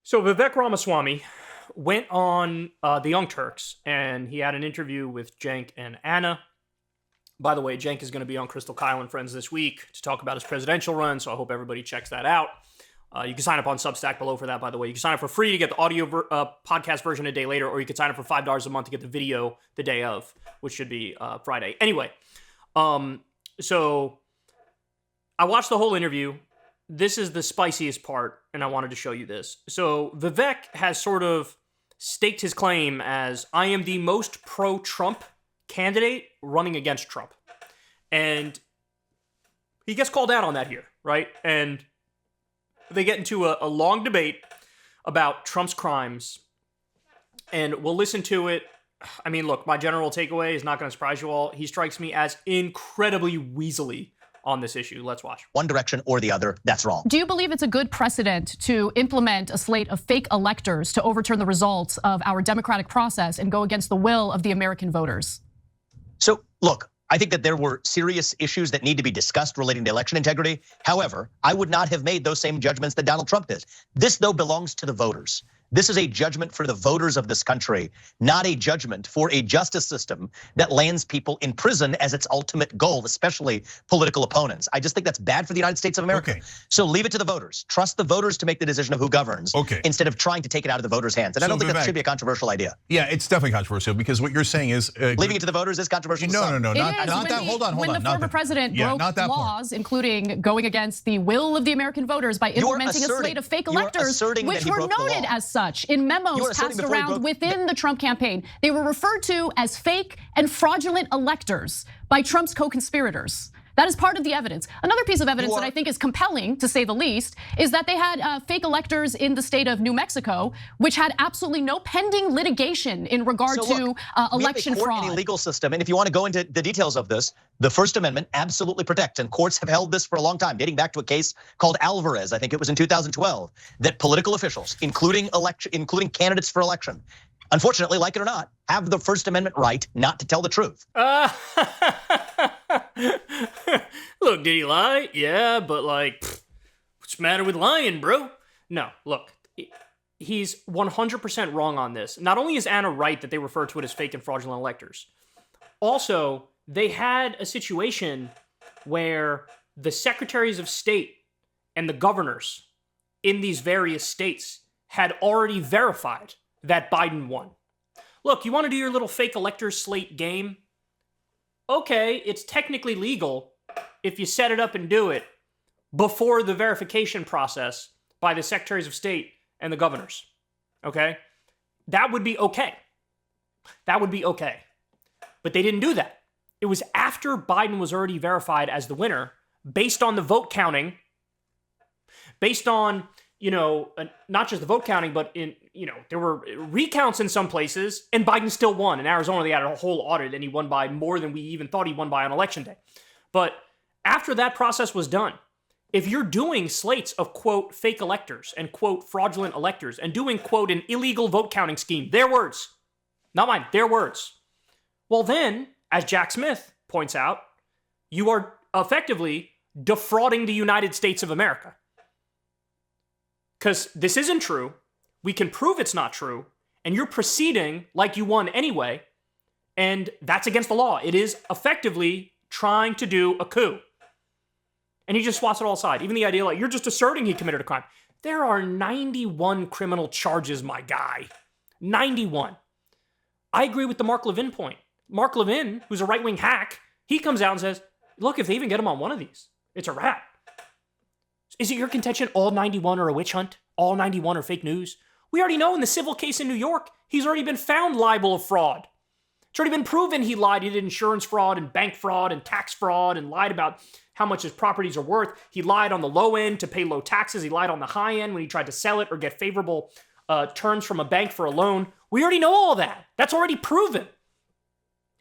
So Vivek Ramaswamy went on the Young Turks, and he had an interview with Cenk and Anna. By the way, Cenk is going to be on Crystal Kyle and Friends this week to talk about his presidential run, so I hope everybody checks that out. You can sign up on Substack below for that, by the way. You can sign up for free to get the audio podcast version a day later, or you can sign up for $5 a month to get the video the day of, which should be Friday. Anyway, so I watched the whole interview. This is the spiciest part, and I wanted to show you this. So Vivek has sort of staked his claim as, I am the most pro-Trump candidate running against Trump. And he gets called out on that here, right? And they get into a long debate about Trump's crimes, and we'll listen to it. I mean, look, my general takeaway is not going to surprise you all. He strikes me as incredibly weaselly on this issue. Let's watch. One direction or the other, that's wrong. Do you believe it's a good precedent to implement a slate of fake electors to overturn the results of our democratic process and go against the will of the American voters? So look, I think that there were serious issues that need to be discussed relating to election integrity. However, I would not have made those same judgments that Donald Trump did. This, though, belongs to the voters. This is a judgment for the voters of this country, not a judgment for a justice system that lands people in prison as its ultimate goal, especially political opponents. I just think that's bad for the United States of America. Okay. So leave it to the voters. Trust the voters to make the decision of who governs, instead of trying to take it out of the voters' hands. And I don't think that should be a controversial idea. Yeah, it's definitely controversial, because what you're saying is leaving it to the voters is controversial. No, not that. Hold on. When the not former president broke laws, including going against the will of the American voters by implementing a slate of fake electors, which were noted as such in memos passed around within the Trump campaign. They were referred to as fake and fraudulent electors by Trump's co-conspirators. That is part of the evidence. Another piece of evidence that I think is compelling, to say the least, is that they had fake electors in the state of New Mexico, which had absolutely no pending litigation in regard to election fraud. We have a court legal system, and if you want to go into the details of this, the First Amendment absolutely protects, and courts have held this for a long time, dating back to a case called Alvarez, I think it was in 2012, that political officials, including candidates for election, unfortunately, like it or not, have the First Amendment right not to tell the truth. Look, did he lie? Yeah, but like, what's the matter with lying, bro? No, look, he's 100% wrong on this. Not only is Anna right that they refer to it as fake and fraudulent electors, also, they had a situation where the secretaries of state and the governors in these various states had already verified that Biden won. Look, you want to do your little fake elector slate game? Okay, it's technically legal if you set it up and do it before the verification process by the secretaries of state and the governors. Okay? That would be okay. That would be okay. But they didn't do that. It was after Biden was already verified as the winner, based on the vote counting, based on, not just the vote counting, but there were recounts in some places, and Biden still won. In Arizona, they had a whole audit, and he won by more than we even thought he won by on election day. But after that process was done, if you're doing slates of, quote, fake electors and, quote, fraudulent electors, and doing, quote, an illegal vote counting scheme, their words, not mine, their words, well then, as Jack Smith points out, you are effectively defrauding the United States of America. Because this isn't true, we can prove it's not true, and you're proceeding like you won anyway, and that's against the law. It is effectively trying to do a coup. And he just swats it all aside. Even the idea like, you're just asserting he committed a crime. There are 91 criminal charges, my guy. 91. I agree with the Mark Levin point. Mark Levin, who's a right-wing hack, he comes out and says, look, if they even get him on one of these, it's a wrap. Is it your contention all 91 are a witch hunt? All 91 are fake news? We already know in the civil case in New York, he's already been found liable of fraud. It's already been proven he lied. He did insurance fraud and bank fraud and tax fraud and lied about how much his properties are worth. He lied on the low end to pay low taxes. He lied on the high end when he tried to sell it or get favorable terms from a bank for a loan. We already know all that. That's already proven.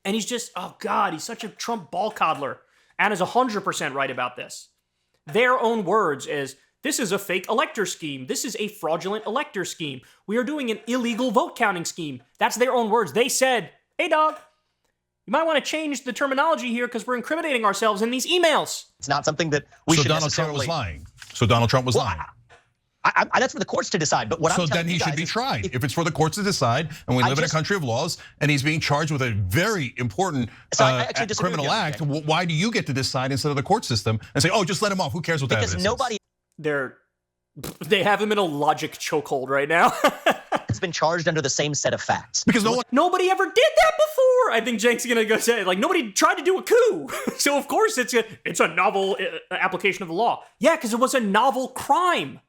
And he's just, oh God, he's such a Trump ball coddler. Anna's 100% right about this. Their own words is, this is a fake elector scheme. This is a fraudulent elector scheme. We are doing an illegal vote counting scheme. That's their own words. They said, hey dog, you might want to change the terminology here because we're incriminating ourselves in these emails. It's not something that we should necessarily... So Donald Trump was lying. So Donald Trump was lying. That's for the courts to decide. But what I'm so telling then he you guys should be is tried. If it's for the courts to decide, and we live in a country of laws, and he's being charged with a very important criminal act, why do you get to decide instead of the court system and say, oh, just let him off? Who cares what that is? Because nobody. They have him in a logic chokehold right now. It's been charged under the same set of facts. Because nobody ever did that before. I think Cenk's gonna go say, like, nobody tried to do a coup. So of course it's a novel application of the law. Yeah, because it was a novel crime.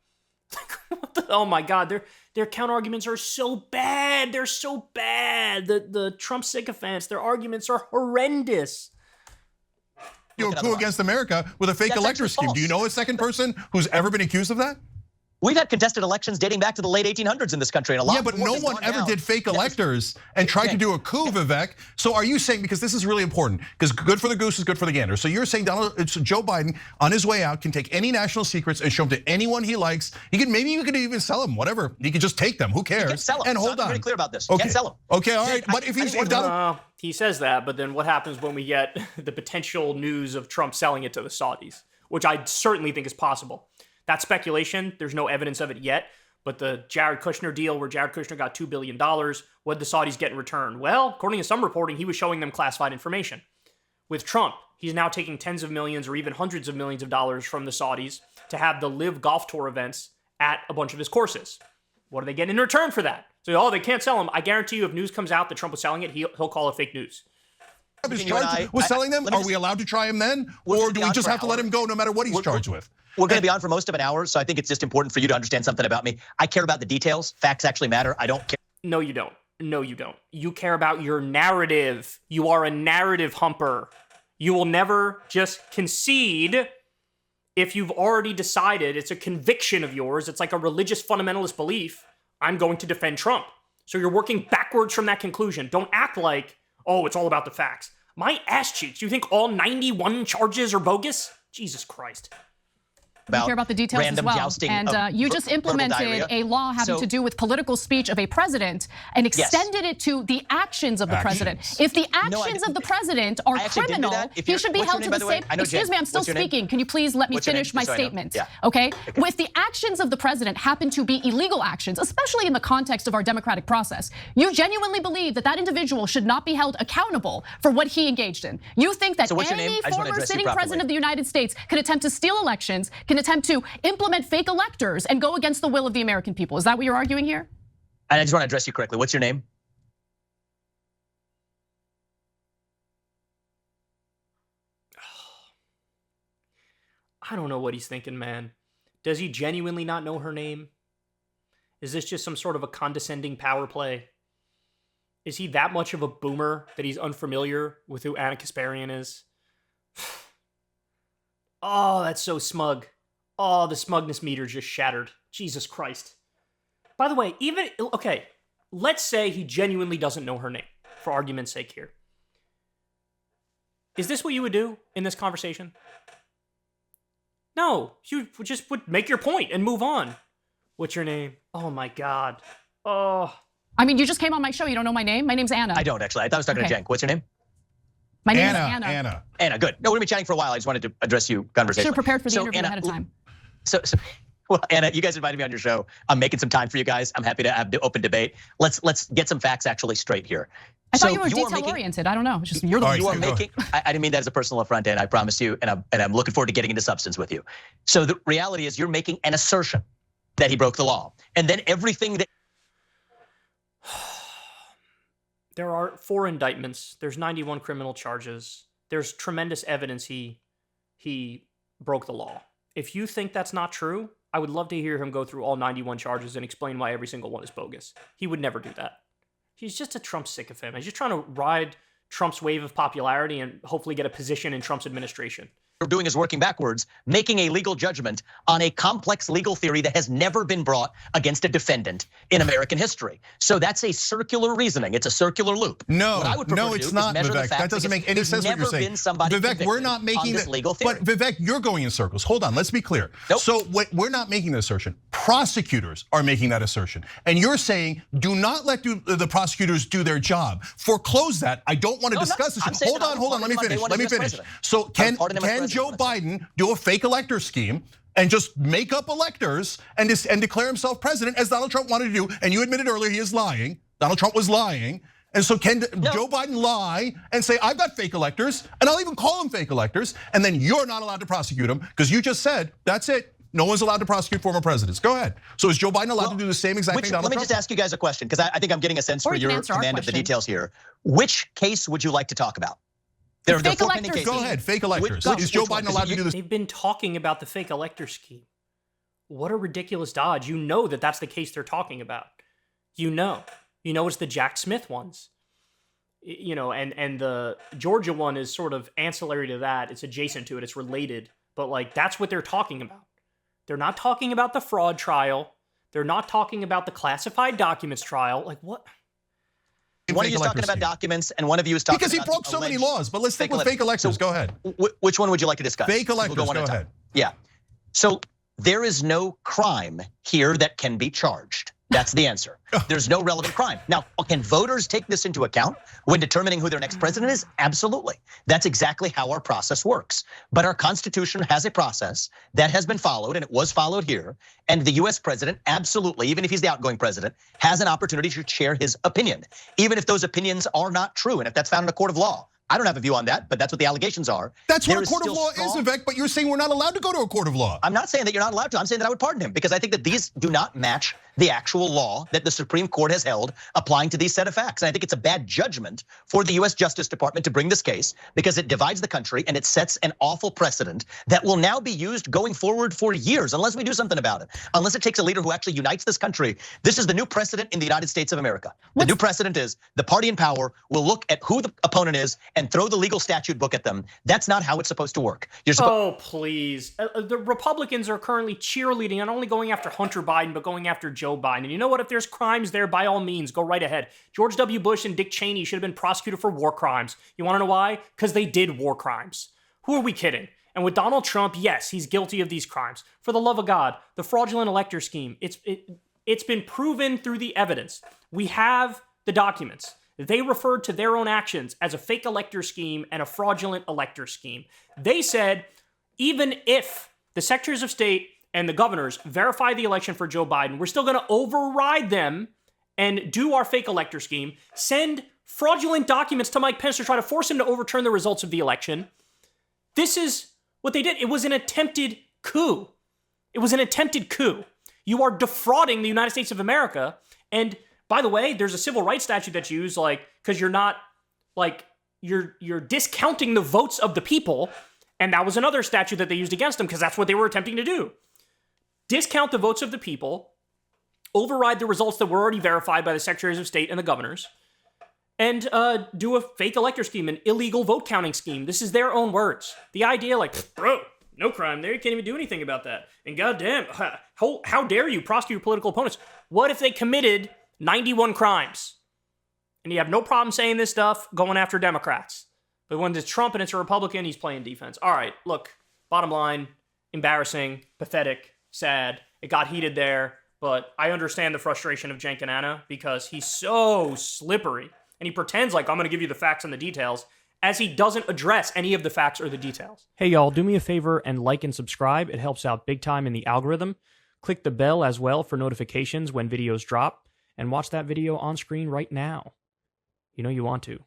Oh my God, their counter arguments are so bad. They're so bad. The Trump sycophants, their arguments are horrendous. Do a coup against America with a fake elector scheme. Do you know a second person who's ever been accused of that? We've had contested elections dating back to the late 1800s in this country. And a lot yeah, but no one ever did fake electors and tried to do a coup, Vivek. So are you saying, because this is really important, because good for the goose is good for the gander. So you're saying Joe Biden on his way out can take any national secrets and show them to anyone he likes. Maybe you could even sell them, whatever. He could just take them. Who cares? He can sell them. And hold on. I'm very clear about this. Okay. Can't sell them. Okay, all right. But if he says that, but then what happens when we get the potential news of Trump selling it to the Saudis, which I certainly think is possible. That's speculation. There's no evidence of it yet. But the Jared Kushner deal where Jared Kushner got $2 billion, what did the Saudis get in return? Well, according to some reporting, he was showing them classified information. With Trump, he's now taking tens of millions or even hundreds of millions of dollars from the Saudis to have the Live Golf Tour events at a bunch of his courses. What do they get in return for that? So, they can't sell them. I guarantee you if news comes out that Trump was selling it, he'll call it fake news. Was selling them? Are we allowed to try him then? Or do we just have to let him go no matter what he's charged with? We're going to be on for most of an hour, so I think it's just important for you to understand something about me. I care about the details. Facts actually matter. I don't care. No, you don't. No, you don't. You care about your narrative. You are a narrative humper. You will never just concede if you've already decided it's a conviction of yours. It's like a religious fundamentalist belief. I'm going to defend Trump. So you're working backwards from that conclusion. Don't act like, oh, it's all about the facts. My ass cheeks. You think all 91 charges are bogus? Jesus Christ. You care about the details as well. And you just implemented a law having to do with political speech of a president and extended it to the actions of the president. If the actions of the president are criminal, he should be held to the same. Excuse me, I'm still speaking. Can you please let me finish my statement? Okay? If the actions of the president happen to be illegal actions, especially in the context of our democratic process, you genuinely believe that that individual should not be held accountable for what he engaged in. You think that any former sitting president of the United States can attempt to steal elections, can attempt to implement fake electors and go against the will of the American people. Is that what you're arguing here? And I just want to address you correctly. What's your name? I don't know what he's thinking, man. Does he genuinely not know her name? Is this just some sort of a condescending power play? Is he that much of a boomer that he's unfamiliar with who Anna Kasparian is? Oh, that's so smug. Oh, the smugness meter just shattered. Jesus Christ. By the way, okay, let's say he genuinely doesn't know her name, for argument's sake here. Is this what you would do in this conversation? No, you just would make your point and move on. What's your name? Oh my God. Oh. I mean, you just came on my show. You don't know my name? My name's Anna. I don't actually. I thought I was talking to Cenk. What's your name? My name is Anna. Anna, good. No, we're gonna be chatting for a while. I just wanted to address you conversation. Should have prepared for the interview ahead of time. Well, Anna, you guys invited me on your show. I'm making some time for you guys. I'm happy to have the open debate. Let's get some facts actually straight here. I thought you were detail-oriented. I don't know. Just you're the one. You are making. I didn't mean that as a personal affront, and I promise you. And I'm looking forward to getting into substance with you. So the reality is, you're making an assertion that he broke the law, and then everything that. There are 4 indictments. There's 91 criminal charges. There's tremendous evidence he broke the law. If you think that's not true, I would love to hear him go through all 91 charges and explain why every single one is bogus. He would never do that. He's just a Trump sycophant. He's just trying to ride Trump's wave of popularity and hopefully get a position in Trump's administration. We're doing is working backwards, making a legal judgment on a complex legal theory that has never been brought against a defendant in American history. So that's a circular reasoning. It's a circular loop. No, it's not, Vivek. That doesn't make any sense what you're saying. Vivek, we're not making this legal theory. But Vivek, you're going in circles. Hold on, let's be clear. Nope. So we're not making the assertion. Prosecutors are making that assertion. And you're saying, do not let the prosecutors do their job. Foreclose that. I don't want to discuss this. Hold on, let me finish. So can Joe Biden do a fake elector scheme and just make up electors and declare himself president, as Donald Trump wanted to do. And you admitted earlier he is lying. Donald Trump was lying. And so can Joe Biden lie and say, I've got fake electors, and I'll even call them fake electors, and then you're not allowed to prosecute them because you just said, that's it. No one's allowed to prosecute former presidents. Go ahead. So is Joe Biden allowed to do the same exact thing Donald Trump? Let me just ask you guys a question, because I think I'm getting a sense for your command of the details here. Which case would you like to talk about? There are four pending cases. Go ahead, fake electors. Is Joe Biden allowed to do this? They've been talking about the fake elector scheme. What a ridiculous dodge. You know that that's the case they're talking about. You know it's the Jack Smith ones. And the Georgia one is sort of ancillary to that. It's adjacent to it. It's related. But like, that's what they're talking about. They're not talking about the fraud trial. They're not talking about the classified documents trial. Like, what? One of you is talking about documents, and one of you is talking about because he broke so many laws. But let's stick with fake electors. So, go ahead. Which one would you like to discuss? Fake electors. Go ahead. Yeah. So there is no crime here that can be charged. That's the answer. There's no relevant crime. Now, can voters take this into account when determining who their next president is? Absolutely. That's exactly how our process works. But our Constitution has a process that has been followed, and it was followed here. And the US president, absolutely, even if he's the outgoing president, has an opportunity to share his opinion, even if those opinions are not true, and if that's found in a court of law. I don't have a view on that, but that's what the allegations are. That's what a court of law is, Vivek, but you're saying we're not allowed to go to a court of law. I'm not saying that you're not allowed to. I'm saying that I would pardon him because I think that these do not match the actual law that the Supreme Court has held applying to these set of facts. And I think it's a bad judgment for the US Justice Department to bring this case because it divides the country and it sets an awful precedent that will now be used going forward for years unless we do something about it. Unless it takes a leader who actually unites this country. This is the new precedent in the United States of America. The new precedent is the party in power will look at who the opponent is and throw the legal statute book at them. That's not how it's supposed to work. Oh, please. The Republicans are currently cheerleading, not only going after Hunter Biden, but going after Joe Biden. And you know what? If there's crimes there, by all means, go right ahead. George W. Bush and Dick Cheney should have been prosecuted for war crimes. You want to know why? Because they did war crimes. Who are we kidding? And with Donald Trump, yes, he's guilty of these crimes. For the love of God, the fraudulent elector scheme, it's been proven through the evidence. We have the documents. They referred to their own actions as a fake elector scheme and a fraudulent elector scheme. They said, even if the secretaries of state and the governors verify the election for Joe Biden, we're still going to override them and do our fake elector scheme, send fraudulent documents to Mike Pence to try to force him to overturn the results of the election. This is what they did. It was an attempted coup. It was an attempted coup. You are defrauding the United States of America. And by the way, there's a civil rights statute that's used, because you're not, you're discounting the votes of the people. And that was another statute that they used against them because that's what they were attempting to do. Discount the votes of the people, override the results that were already verified by the secretaries of state and the governors, and do a fake elector scheme, an illegal vote counting scheme. This is their own words. The idea, bro, no crime there. You can't even do anything about that. And goddamn, how dare you prosecute your political opponents? What if they committed 91 crimes? And you have no problem saying this stuff, going after Democrats. But when it's Trump and it's a Republican, he's playing defense. All right, look, bottom line, embarrassing, pathetic, sad. It got heated there, but I understand the frustration of Cenk and Anna because he's so slippery. And he pretends like I'm going to give you the facts and the details as he doesn't address any of the facts or the details. Hey, y'all, do me a favor and like and subscribe. It helps out big time in the algorithm. Click the bell as well for notifications when videos drop. And watch that video on screen right now. You know you want to.